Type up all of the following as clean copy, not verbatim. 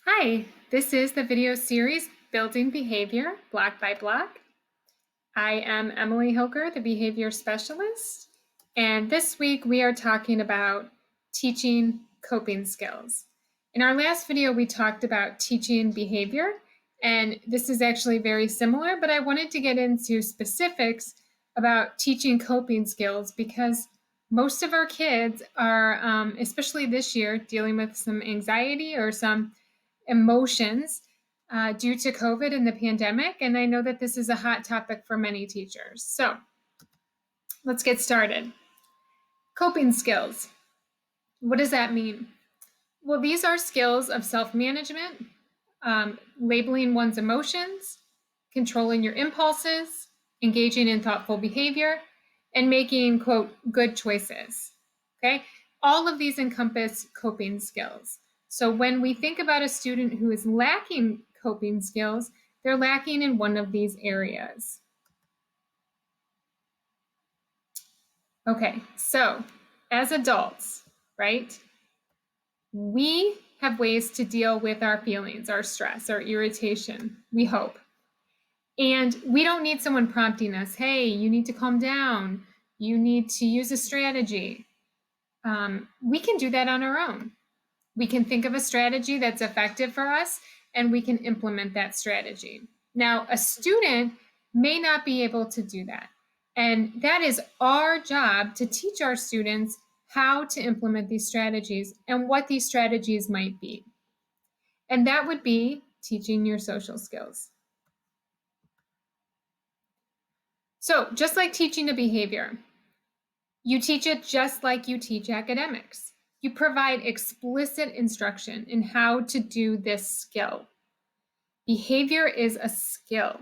Hi, this is the video series Building Behavior Block by Block. I am Emily Hilker, the behavior specialist, and this week we are talking about teaching coping skills. In our last video, we talked about teaching behavior, and this is actually very similar, but I wanted to get into specifics about teaching coping skills because most of our kids are, especially this year, dealing with some anxiety or some emotions due to COVID and the pandemic. And I know that this is a hot topic for many teachers. So let's get started. Coping skills. What does that mean? Well, these are skills of self management, labeling one's emotions, controlling your impulses, engaging in thoughtful behavior, and making, quote, good choices. Okay? All of these encompass coping skills. So when we think about a student who is lacking coping skills, they're lacking in one of these areas. Okay, so as adults, right, we have ways to deal with our feelings, our stress, our irritation, we hope. And we don't need someone prompting us, hey, you need to calm down. You need to use a strategy. We can do that on our own. We can think of a strategy that's effective for us and we can implement that strategy. Now, a student may not be able to do that. And that is our job to teach our students how to implement these strategies and what these strategies might be. And that would be teaching your social skills. So, just like teaching a behavior, you teach it just like you teach academics. You provide explicit instruction in how to do this skill. Behavior is a skill.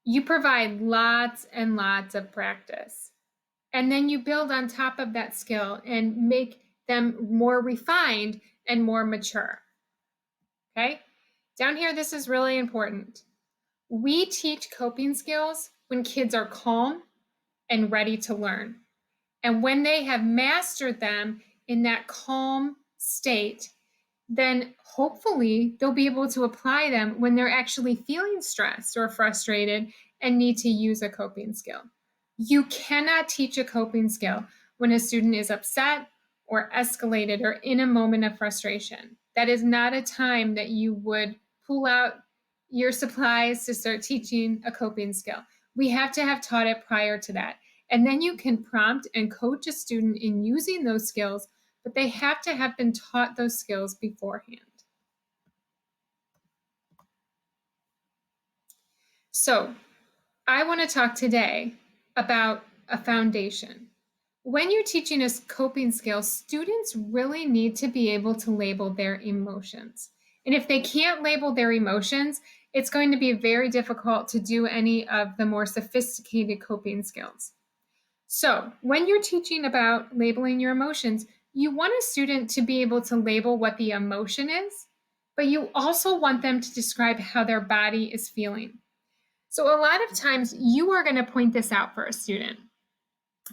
You provide lots and lots of practice. And then you build on top of that skill and make them more refined and more mature. Okay? Down here, this is really important. We teach coping skills when kids are calm and ready to learn. And when they have mastered them in that calm state, then hopefully they'll be able to apply them when they're actually feeling stressed or frustrated and need to use a coping skill. You cannot teach a coping skill when a student is upset or escalated or in a moment of frustration. That is not a time that you would pull out your supplies to start teaching a coping skill. We have to have taught it prior to that. And then you can prompt and coach a student in using those skills, but they have to have been taught those skills beforehand. So, I want to talk today about a foundation. When you're teaching a coping skill, students really need to be able to label their emotions. And if they can't label their emotions, it's going to be very difficult to do any of the more sophisticated coping skills. So, when you're teaching about labeling your emotions, you want a student to be able to label what the emotion is, but you also want them to describe how their body is feeling. So, a lot of times you are going to point this out for a student.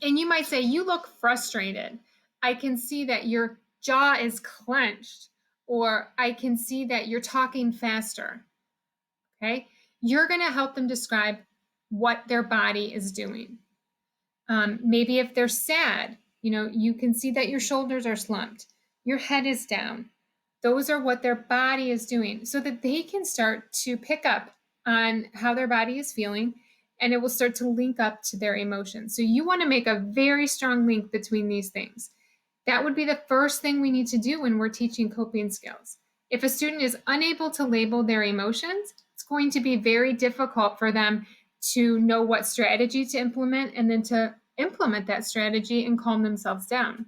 And you might say, you look frustrated. I can see that your jaw is clenched, or I can see that you're talking faster. Okay. You're going to help them describe what their body is doing. Maybe if they're sad, you can see that your shoulders are slumped, your head is down. Those are what their body is doing so that they can start to pick up on how their body is feeling and it will start to link up to their emotions. So you want to make a very strong link between these things. That would be the first thing we need to do when we're teaching coping skills. If a student is unable to label their emotions, it's going to be very difficult for them to know what strategy to implement and then to implement that strategy and calm themselves down.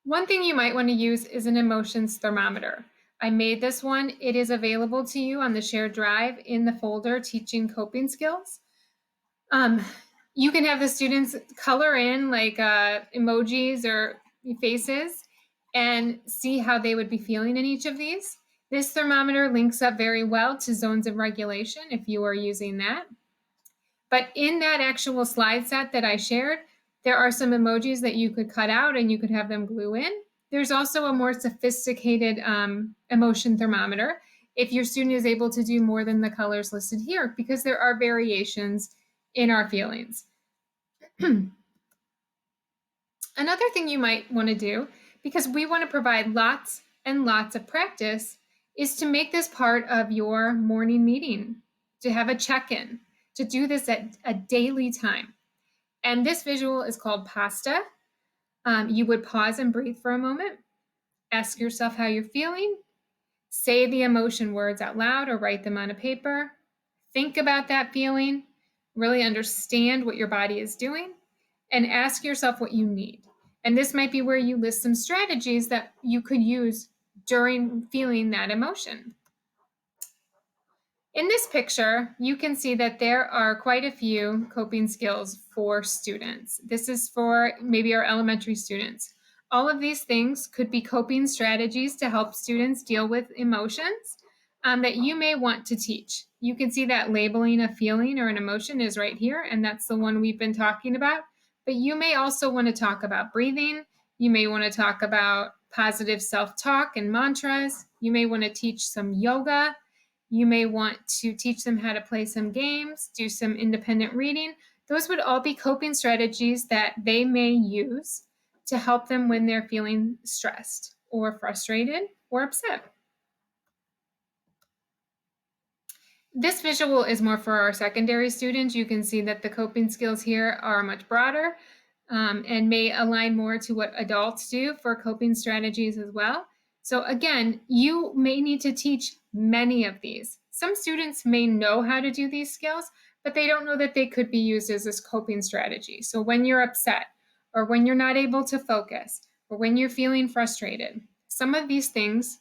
One thing you might want to use is an emotions thermometer. I made this one. It is available to you on the shared drive in the folder Teaching Coping Skills. You can have the students color in like emojis or faces and see how they would be feeling in each of these. This thermometer links up very well to zones of regulation if you are using that. But in that actual slide set that I shared, there are some emojis that you could cut out and you could have them glue in. There's also a more sophisticated emotion thermometer if your student is able to do more than the colors listed here, because there are variations in our feelings. Another thing you might want to do, because we want to provide lots and lots of practice, is to make this part of your morning meeting, to have a check-in, to do this at a daily time. And this visual is called PASTA. You would pause and breathe for a moment, ask yourself how you're feeling, say the emotion words out loud or write them on a paper, think about that feeling, really understand what your body is doing, and ask yourself what you need. And this might be where you list some strategies that you could use during feeling that emotion. In this picture, you can see that there are quite a few coping skills for students. This is for maybe our elementary students. All of these things could be coping strategies to help students deal with emotions that you may want to teach. You can see that labeling a feeling or an emotion is right here, and that's the one we've been talking about. But you may also want to talk about breathing. You may want to talk about positive self-talk and mantras. You may want to teach some yoga. You may want to teach them how to play some games, do some independent reading. Those would all be coping strategies that they may use to help them when they're feeling stressed or frustrated or upset. This visual is more for our secondary students. You can see that the coping skills here are much broader and may align more to what adults do for coping strategies as well. So again, you may need to teach many of these. Some students may know how to do these skills, but they don't know that they could be used as this coping strategy. So when you're upset, or when you're not able to focus, or when you're feeling frustrated, some of these things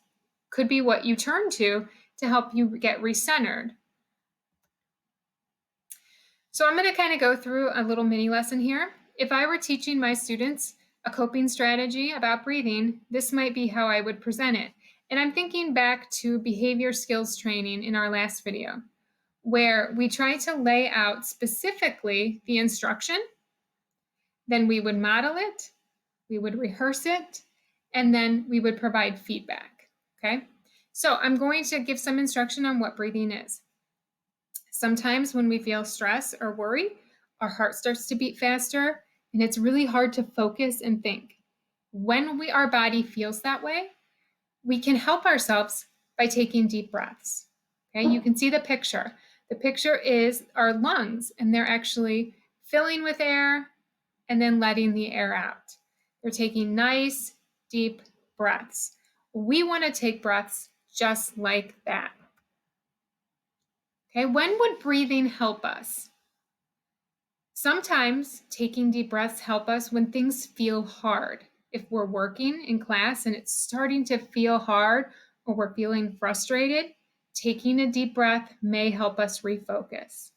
could be what you turn to help you get recentered. So I'm going to kind of go through a little mini lesson here. If I were teaching my students a coping strategy about breathing, this might be how I would present it. And I'm thinking back to behavior skills training in our last video, where we tried to lay out specifically the instruction, then we would model it, we would rehearse it, and then we would provide feedback, okay? So I'm going to give some instruction on what breathing is. Sometimes when we feel stress or worry, our heart starts to beat faster, and it's really hard to focus and think. When our body feels that way, we can help ourselves by taking deep breaths. Okay, you can see the picture. The picture is our lungs, and they're actually filling with air and then letting the air out. They're taking nice, deep breaths. We want to take breaths just like that. Okay, when would breathing help us? Sometimes taking deep breaths help us when things feel hard. If we're working in class and it's starting to feel hard or we're feeling frustrated, taking a deep breath may help us refocus.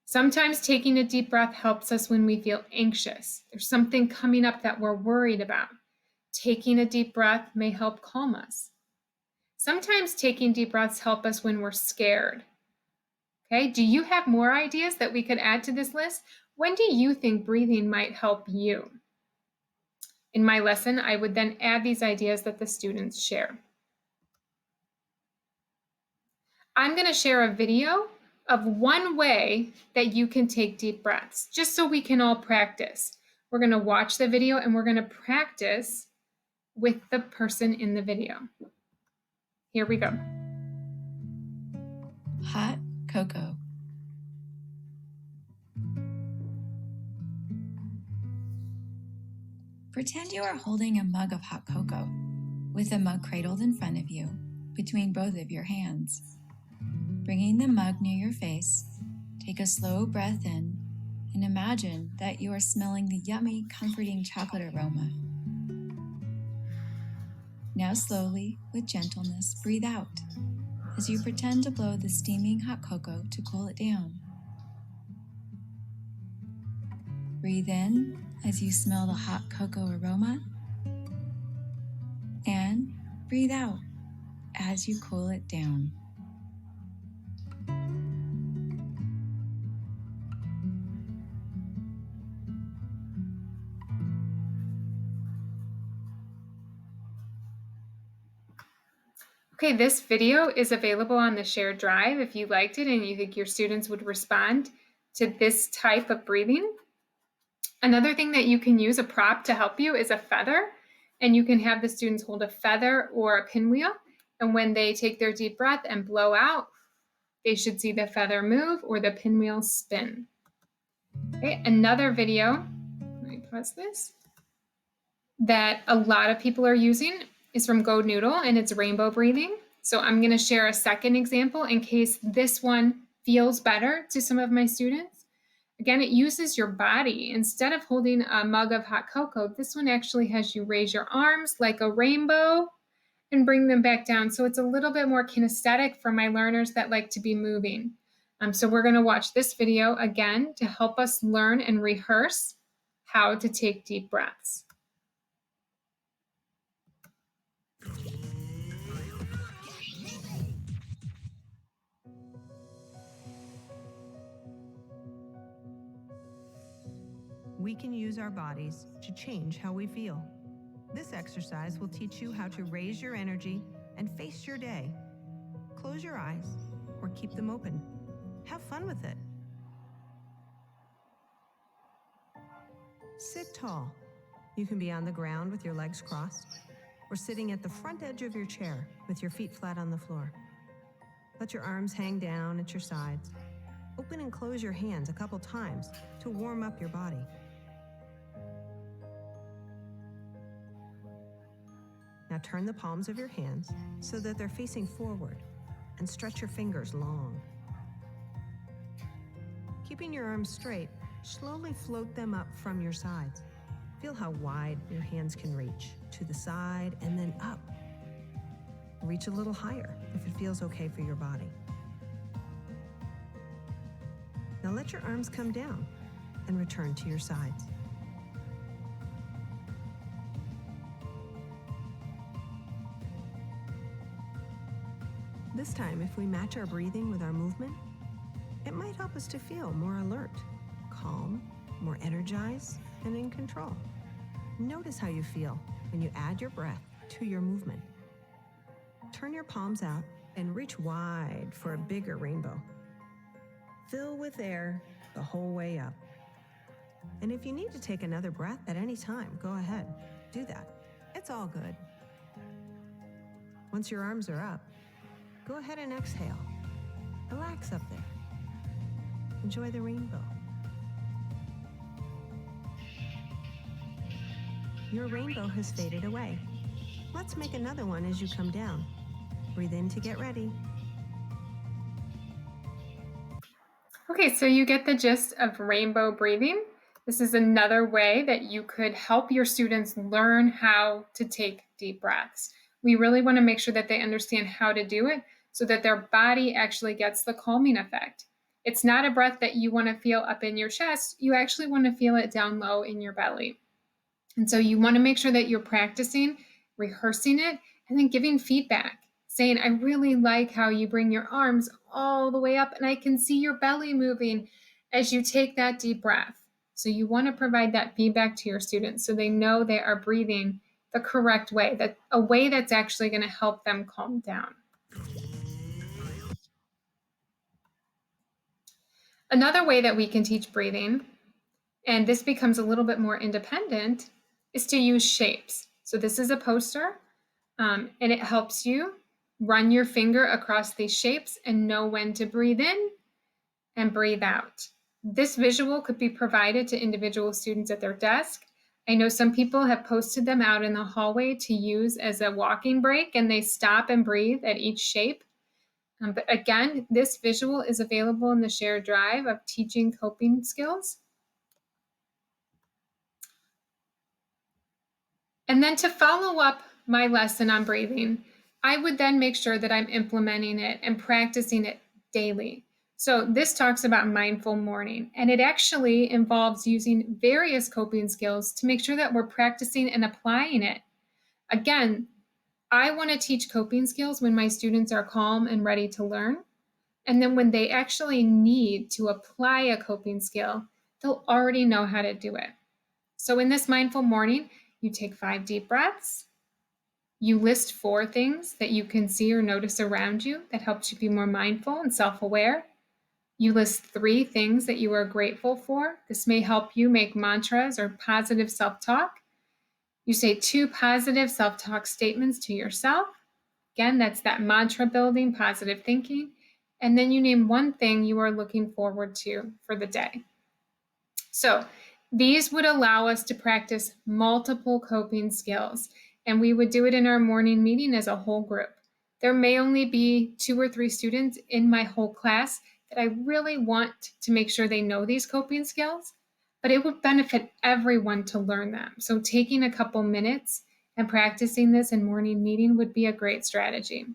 Sometimes taking a deep breath helps us when we feel anxious. There's something coming up that we're worried about. Taking a deep breath may help calm us. Sometimes taking deep breaths help us when we're scared. Okay, do you have more ideas that we could add to this list? When do you think breathing might help you? In my lesson, I would then add these ideas that the students share. I'm going to share a video of one way that you can take deep breaths, just so we can all practice. We're going to watch the video and we're going to practice with the person in the video. Here we go. Hot cocoa. Pretend you are holding a mug of hot cocoa, with the mug cradled in front of you, between both of your hands. Bringing the mug near your face, take a slow breath in, and imagine that you are smelling the yummy, comforting chocolate aroma. Now slowly, with gentleness, breathe out, as you pretend to blow the steaming hot cocoa to cool it down. Breathe in as you smell the hot cocoa aroma, and breathe out as you cool it down. Okay, this video is available on the shared drive if you liked it and you think your students would respond to this type of breathing. Another thing that you can use, a prop to help you, is a feather. And you can have the students hold a feather or a pinwheel. And when they take their deep breath and blow out, they should see the feather move or the pinwheel spin. Okay, another video, let me pause this, that a lot of people are using is from Go Noodle, and it's rainbow breathing. So I'm going to share a second example in case this one feels better to some of my students. Again, it uses your body. Instead of holding a mug of hot cocoa, this one actually has you raise your arms like a rainbow and bring them back down. So it's a little bit more kinesthetic for my learners that like to be moving. So we're going to watch this video again to help us learn and rehearse how to take deep breaths. We can use our bodies to change how we feel. This exercise will teach you how to raise your energy and face your day. Close your eyes or keep them open. Have fun with it. Sit tall. You can be on the ground with your legs crossed or sitting at the front edge of your chair with your feet flat on the floor. Let your arms hang down at your sides. Open and close your hands a couple times to warm up your body. Now turn the palms of your hands so that they're facing forward and stretch your fingers long. Keeping your arms straight, slowly float them up from your sides. Feel how wide your hands can reach, to the side and then up. Reach a little higher if it feels okay for your body. Now let your arms come down and return to your sides. This time, if we match our breathing with our movement, it might help us to feel more alert, calm, more energized, and in control. Notice how you feel when you add your breath to your movement. Turn your palms out and reach wide for a bigger rainbow. Fill with air the whole way up. And if you need to take another breath at any time, go ahead, do that. It's all good. Once your arms are up, go ahead and exhale. Relax up there. Enjoy the rainbow. Your rainbow has faded away. Let's make another one as you come down. Breathe in to get ready. Okay, so you get the gist of rainbow breathing. This is another way that you could help your students learn how to take deep breaths. We really want to make sure that they understand how to do it so that their body actually gets the calming effect. It's not a breath that you want to feel up in your chest. You actually want to feel it down low in your belly. And so you want to make sure that you're practicing, rehearsing it, and then giving feedback, saying, I really like how you bring your arms all the way up and I can see your belly moving as you take that deep breath. So you want to provide that feedback to your students so they know they are breathing the correct way, that a way that's actually going to help them calm down. Another way that we can teach breathing, and this becomes a little bit more independent, is to use shapes. So this is a poster, and it helps you run your finger across these shapes and know when to breathe in and breathe out. This visual could be provided to individual students at their desk. I know some people have posted them out in the hallway to use as a walking break, and they stop and breathe at each shape. But again, this visual is available in the shared drive of teaching coping skills. And then to follow up my lesson on breathing, I would then make sure that I'm implementing it and practicing it daily. So this talks about mindful morning, and it actually involves using various coping skills to make sure that we're practicing and applying it. Again, I want to teach coping skills when my students are calm and ready to learn. And then when they actually need to apply a coping skill, they'll already know how to do it. So in this mindful morning, you take 5 deep breaths. You list 4 things that you can see or notice around you that helps you be more mindful and self-aware. You list 3 things that you are grateful for. This may help you make mantras or positive self-talk. You say 2 positive self-talk statements to yourself. Again, that's that mantra building, positive thinking. And then you name 1 thing you are looking forward to for the day. So these would allow us to practice multiple coping skills, and we would do it in our morning meeting as a whole group. There may only be 2 or 3 students in my whole class that I really want to make sure they know these coping skills, but it would benefit everyone to learn them. So taking a couple minutes and practicing this in morning meeting would be a great strategy.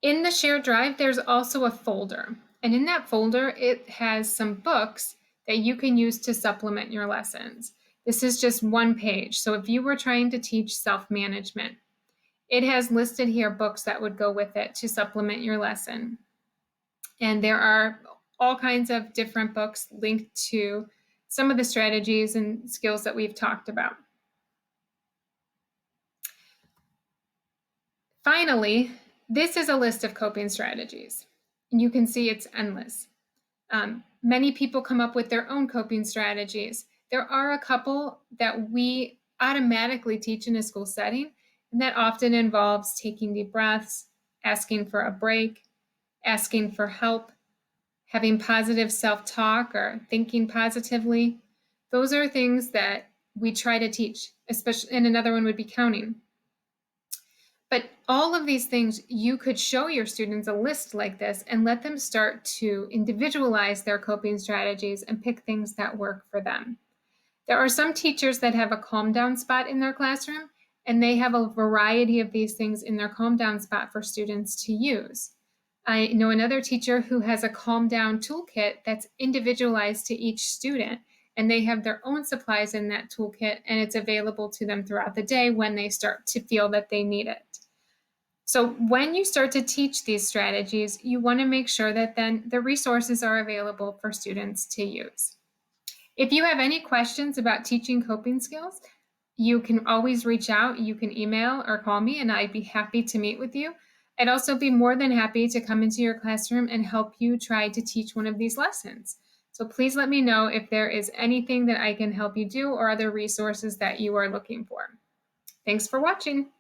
In the shared drive, there's also a folder. And in that folder, it has some books that you can use to supplement your lessons. This is just 1 page. So if you were trying to teach self-management, it has listed here books that would go with it to supplement your lesson. And there are all kinds of different books linked to some of the strategies and skills that we've talked about. Finally, this is a list of coping strategies. And you can see it's endless. Many people come up with their own coping strategies. There are a couple that we automatically teach in a school setting, and that often involves taking deep breaths, asking for a break, asking for help, having positive self-talk or thinking positively. Those are things that we try to teach, especially, and another one would be counting. But all of these things, you could show your students a list like this and let them start to individualize their coping strategies and pick things that work for them. There are some teachers that have a calm down spot in their classroom, and they have a variety of these things in their calm down spot for students to use. I know another teacher who has a calm down toolkit that's individualized to each student, and they have their own supplies in that toolkit, and it's available to them throughout the day when they start to feel that they need it. So when you start to teach these strategies, you want to make sure that then the resources are available for students to use. If you have any questions about teaching coping skills, you can always reach out. You can email or call me, and I'd be happy to meet with you. I'd also be more than happy to come into your classroom and help you try to teach one of these lessons. So please let me know if there is anything that I can help you do or other resources that you are looking for. Thanks for watching.